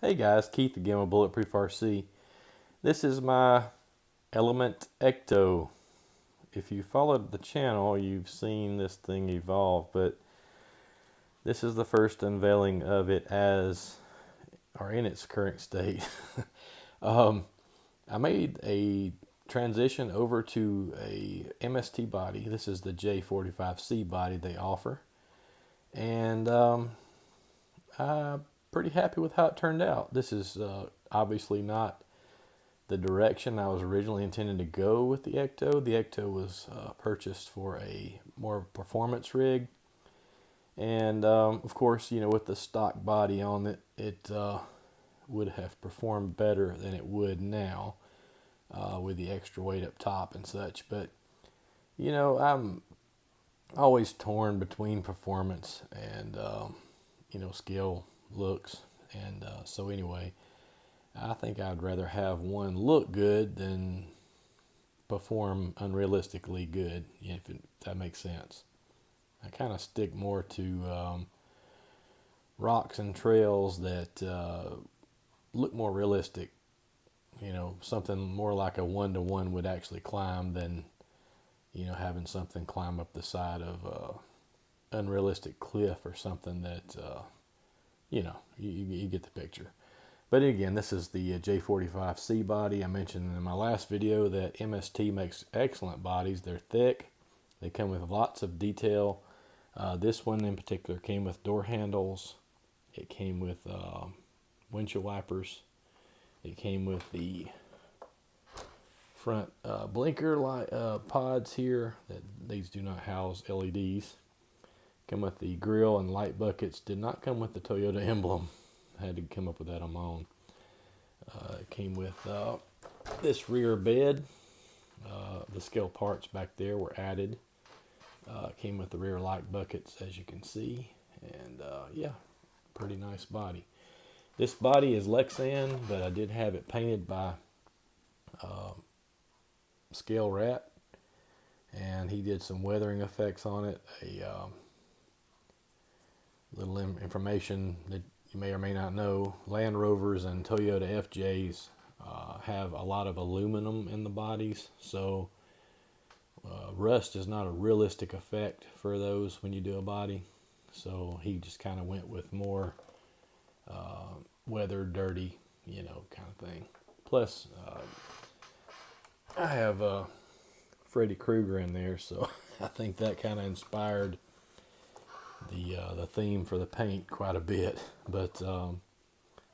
Hey guys, Keith again with Bulletproof RC. This is my Element Ecto. If you followed the channel, you've seen this thing evolve, but this is the first unveiling of it or in its current state. um, I made a transition over to a MST body. This is the J45C body they offer, and I'm pretty happy with how it turned out. This is obviously not the direction I was originally intending to go with the Ecto. The Ecto was purchased for a more performance rig, and of course, with the stock body on it, it would have performed better than it would now with the extra weight up top and such. But I'm always torn between performance and skill, looks, and so anyway. I think I'd rather have one look good than perform unrealistically good, if that makes sense. I kind of stick more to rocks and trails that look more realistic. Something more like a one-to-one would actually climb than having something climb up the side of a unrealistic cliff or something that you get the picture. But again, this is the J45C body. I mentioned in my last video that MST makes excellent bodies. They're thick. They come with lots of detail. This one in particular came with door handles. It came with windshield wipers. It came with the front blinker light pods here. These do not house LEDs. Come with the grill and light buckets. Did not come with the Toyota emblem. I had to come up with that on my own. It came with this rear bed. The scale parts back there were added. It came with the rear light buckets, as you can see. And yeah, pretty nice body. This body is Lexan, but I did have it painted by Scale Rat. And he did some weathering effects on it. A little information that you may or may not know, Land Rovers and Toyota FJs have a lot of aluminum in the bodies, so rust is not a realistic effect for those when you do a body. So he just kind of went with more weathered, dirty, kind of thing. Plus, I have Freddy Krueger in there, so I think that kind of inspired the theme for the paint quite a bit. But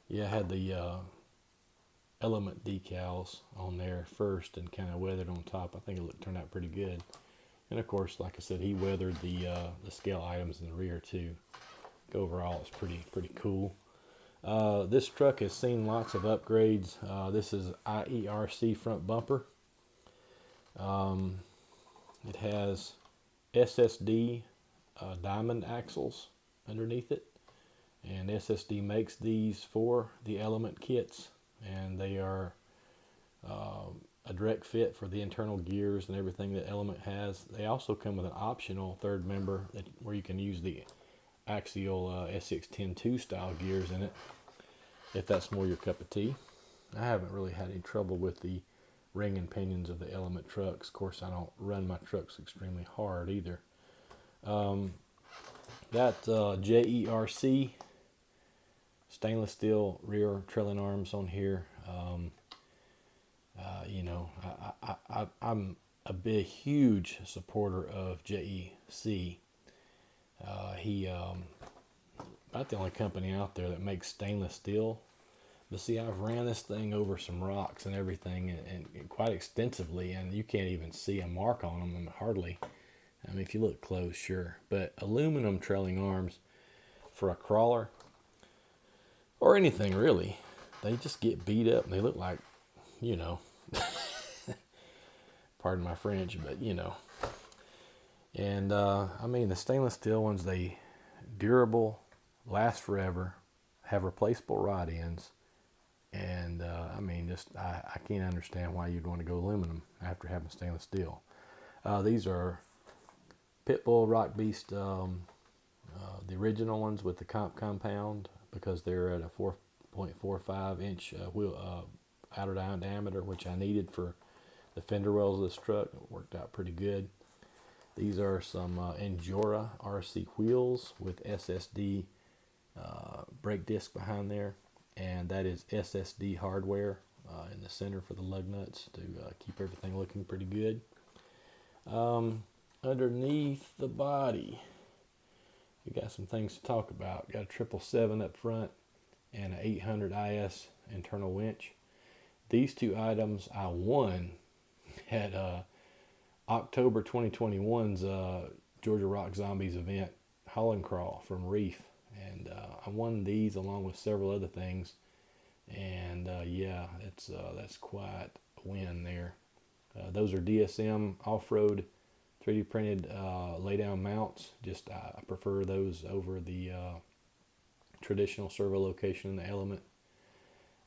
yeah, I had the Element decals on there first and kind of weathered on top. I think it turned out pretty good. And of course, like I said, he weathered the scale items in the rear too. Overall, it's pretty cool. This truck has seen lots of upgrades. This is IERC front bumper. It has SSD diamond axles underneath it, and SSD makes these for the Element kits, and they are a direct fit for the internal gears and everything that Element has. They also come with an optional third member where you can use the axial S610-2 style gears in it, if that's more your cup of tea. I haven't really had any trouble with the ring and pinions of the Element trucks. Of course, I don't run my trucks extremely hard either. Got JERC stainless steel rear trailing arms on here. I'm a big, huge supporter of JEC. He about the only company out there that makes stainless steel. But see, I've ran this thing over some rocks and everything, and quite extensively, and you can't even see a mark on them, hardly. I mean, if you look close, sure. But aluminum trailing arms for a crawler, or anything really, they just get beat up and they look like, pardon my French, but And I mean, the stainless steel ones, they durable, last forever, have replaceable rod ends. And I mean, I can't understand why you'd want to go aluminum after having stainless steel. These are Pitbull Rock Beast, the original ones with the compound, because they're at a 0.45 inch outer diameter, which I needed for the fender wells of this truck. It worked out pretty good. These are some Endura RC wheels with SSD brake disc behind there, and that is SSD hardware in the center for the lug nuts to keep everything looking pretty good. Underneath the body, we got some things to talk about. Got a 777 up front and an 800 IS internal winch. These two items I won at October 2021's Georgia Rock Zombies event, Haul and Crawl from Reef, and I won these along with several other things, and yeah, that's quite a win there. Those are DSM off-road 3D printed lay-down mounts. Just I prefer those over the traditional servo location in the Element.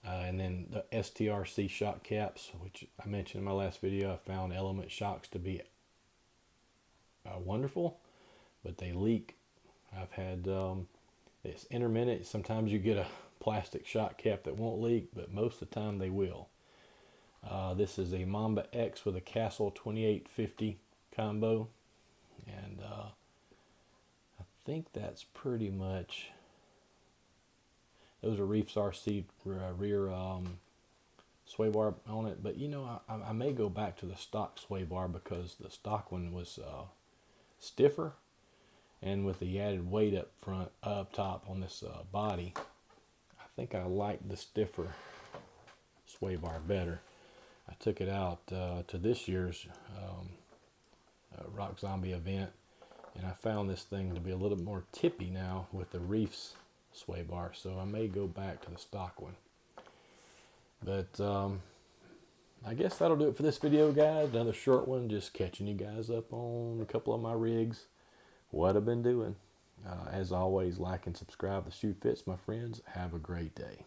And then the STRC shock caps, which I mentioned in my last video. I found Element shocks to be wonderful, but they leak. I've had it's intermittent. Sometimes you get a plastic shock cap that won't leak, but most of the time they will. This is a Mamba X with a Castle 2850 combo, and I think that's pretty much. Those are Reef's RC rear sway bar on it, but you know, I may go back to the stock sway bar because the stock one was stiffer, and with the added weight up top on this body, I think I like the stiffer sway bar better. I took it out to this year's Rock Zombie event, and I found this thing to be a little more tippy now with the Reef's sway bar, so I may go back to the stock one. But I guess that'll do it for this video, guys. Another short one, just catching you guys up on a couple of my rigs, what I've been doing. As always, like and subscribe. The shoe fits, my friends. Have a great day.